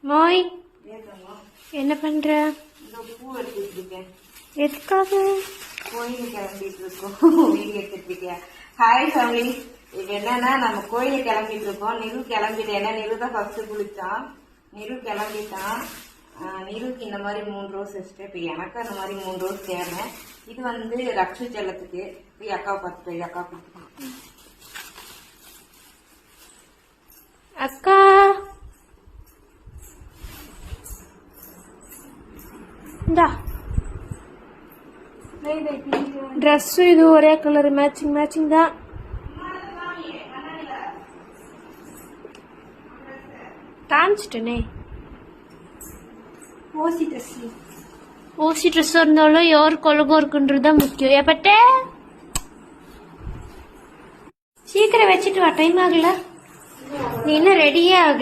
மோய் என்ன பண்ற? பூ எடுத்துட்டு இருக்கேன். எதுக்காக? கோயிலுக்கு கிளம்பிட்டு இருக்கோம். வீடியோ எடுத்துட்டு இருக்கேன். Hi family. இது என்னன்னா நம்ம கோயிலுக்கு கிளம்பிட்டு இருக்கோம். நிரு கிளம்பிட்டேன். ஏன்னா நிரு தான் ஃபர்ஸ்ட் குளிச்சான். நிரு கிளம்பிட்டான். நிருக்கு இந்த மாதிரி 3 ரோஸ் வச்சுட்டு இப்ப எனக்கு அந்த மாதிரி 3 ரோஸ் தேவை. இது வந்து ரக்ஷு செல்லத்துக்கு போய் அக்கா பார்த்துட்டு அக்கா கொடுத்துருக்கோம். அக்கா இந்தா ட்ரெஸ்ஸு இது ஒரே கலர் மேட்சிங் தான். காமிச்சிட்டனே. ஓசி ட்ரெஸ் இருந்தாலும் யாருக்கு அழகா இருக்குன்றது தான் முக்கியம். எப்பட்ட சீக்கிரம் வச்சுட்டு வா, டைம் ஆகல. நீ என்ன ரெடியே ஆகல.